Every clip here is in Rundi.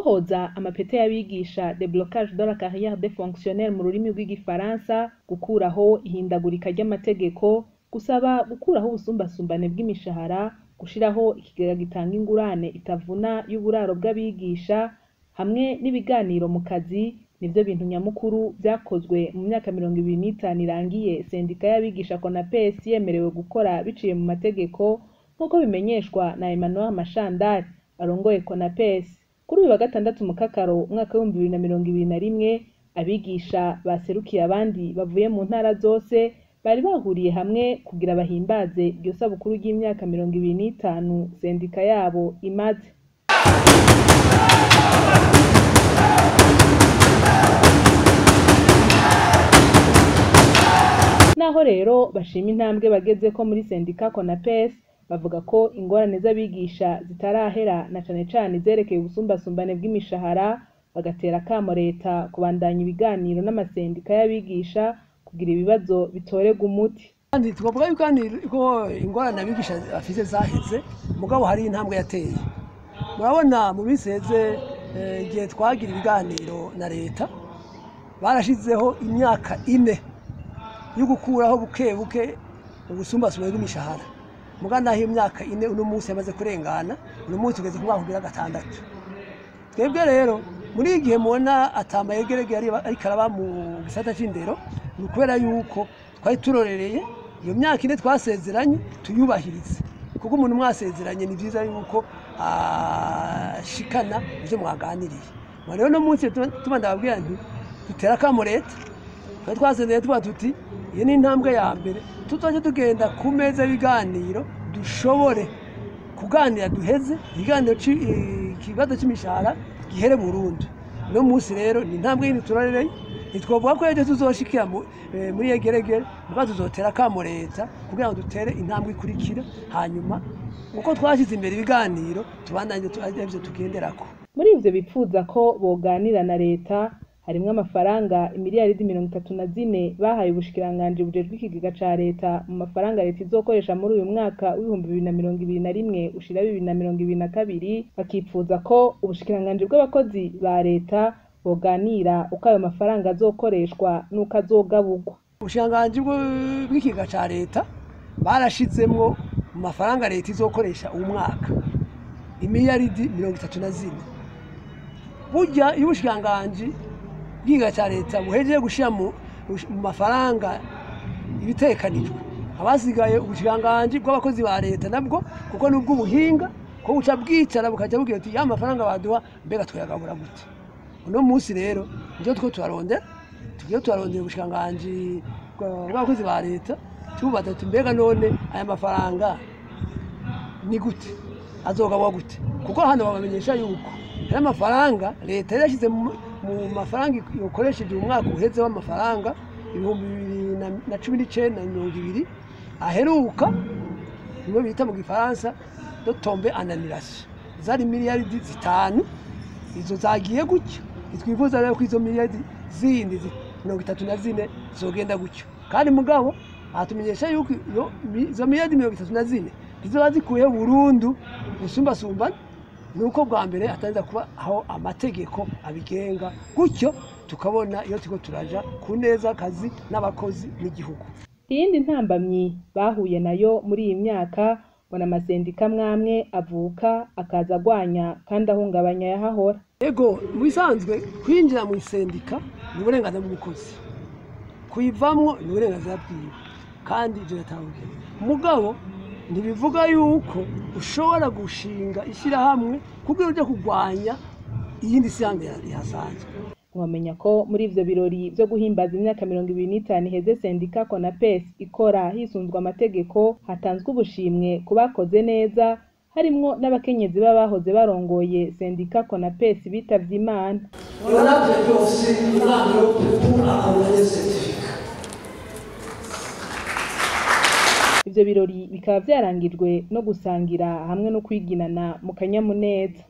gutohoza amapete y'abigisha déblocage de la carrière des fonctionnaires mu rurimi rw'igifaransa, gukuraho ihindagurika ry'amategeko, gusaba gukuraho ubusumbasumbane bw'imishahara, gushiraho ikigega gitanga ingurane itavuna y'uburaro bw'abigisha, hamwe n'ibiganiro mu kazi, nivyo bintu nyamukuru vyakozwe mu myaka 25 irangiye sendika y'abigisha CONAPES yemerewe gukora biciye mu mategeko, nk'uko bimenyeshwa na Emmanuel Mashandari arongoye CONAPES. Kuri uyu wa gatandatu mu Kakaro umwaka wa 2021, abigisha baserukiye abandi bavuye mu ntara zose bari bahuriye hamwe kugira bahimbaze iryo sabukuru ry'imyaka 25 sendika yabo imaze. Naho rero bashima intambwe bageze ko muri sendika CONAPES, bavuga ko ingorane z'abigisha zitarahera na cane cane zerekeye ubusumbasumbane bw'imishahara, bagatera kamo leta kubandanya ibiganiro n'amasendika y'abigisha kugira ibibazo bitorega umuti. Kandi twavuga yuko ingorane abigisha afise zaheze, mugabo hari intambwe yateye. Murabona mu biseze igihe twagira ibiganiro na leta barashizeho imyaka 4 yo gukuraho buke ubusumbasumbane bw'imishahara. Mugana aho imyaka 4 uno munsi yamaze kurengana, uno munsi tugeze ku mwaka wa 6. Twebwe rero muri igihe mubona atamba yegerege ariko araba mu gisata c'indero, ni kubera yuko twari turorereye iyo myaka 4 twasezeranye tuyubahirize, kuko umuntu mwasezeranye ni byiza yuko shikana ivyo mwaganiriye. Rero no munsi tubanda babwira nti dutera kamo leta, twasezeranye tuba tuti iyo ni intambwe ya mbere, tuzoje tugenda ku meza y'ibiganiro dushobore kuganira duheze ibiganiro ikibazo c'imishahara gihere burundu. No munsi rero ni intambwe yindi turarereye, nitwovuga ko ejo tuzoshikira muri yegeregere, muga tuzotera kamo leta kugira ngo dutere intambwe ikurikira, hanyuma uko twashize imbere ibiganiro tubandanye ivyo tugenderako. Muri ivyo bipfuza ko boganira na leta harimwo amafaranga imiliyaridi 34 bahaye ubushikiranganje bujejwe ikigega ca leta mu mafaranga leta izokoresha muri uyu mwaka w'ibihumbi 2021 ushira 2022, bakipfuza ko ubushikiranganje bw'abakozi ba leta boganira uko ayo mafaranga azokoreshwa n'uko azogabugwa. Ubushikiranganje bw'ikigega ca leta barashizemwo mu mafaranga leta izokoresha uyu mwaka imiliyaridi 34. Burya y'ubushikiranganje bw'ikigega ca leta buhejeje gushira mu mafaranga ibitekanijwe, abasigaye ubushikiranganje bw'abakozi ba leta nabwo kuko nubwo ubuhinga ko buca bwicara bukaja bugira ati ya mafaranga baduha mbega twayagabura gute. Uno munsi rero njo two tugiye turarondera ubushikiranganje bw'abakozi ba leta tubaza ati mbega none aya mafaranga ni gute azogabwa gute, kuko hano babamenyesha yuko aya mafaranga leta yarashize mu mafaranga yokoresheje umwaka uheze w'amafaranga 2019 aheruka nibo bita mu gifaransa de tombe en annulation, zari miliyaridi 5 izo zagiye gutyo. Twifuza rero ko izo miliyaridi zindi 34 zogenda gutyo, kandi mugabo atumenyesha yuko izo miliyaridi 34 zizoba zikuye burundu ubusumbasumbane, nuko bwa mbere atanza kuba aho amategeko abigenga, gutyo tukabona iyo tiko turaja ku neza kazi n'abakozi n'igihugu. Iyindi ntambamyi bahuye nayo muri iyi myaka, bona amasendika mwamwe avuka akaza agwanya kandi ahungabanya yahahora. Ego mubisanzwe kwinjira mu sendika ni uburenganzira bw'umukozi, kuyivamwo ni uburenganzira bwiwe, kandi ivyo yatawuye. Mugabo ntibivuga yuko ushobora gushinga ishyirahamwe kugira uje kugwanya iyindi shyirahamwe ihasanzwe. Mwamenya ko muri ivyo birori vyo guhimbaza imyaka 25 iheze sendika CONAPES ikora hisunzwe amategeko, hatanzwe ubushimwe kubakoze neza, harimwo n'abakenyezi babahoze barongoye sendika CONAPES bitavye Imana. Ivyo birori bikaba vyarangijwe no gusangira hamwe no kwiginana mu kanyamuneza.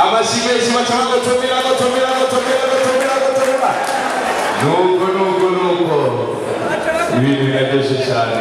Amashimwe macanga tomera nuko ibintu biraryoshye cyane.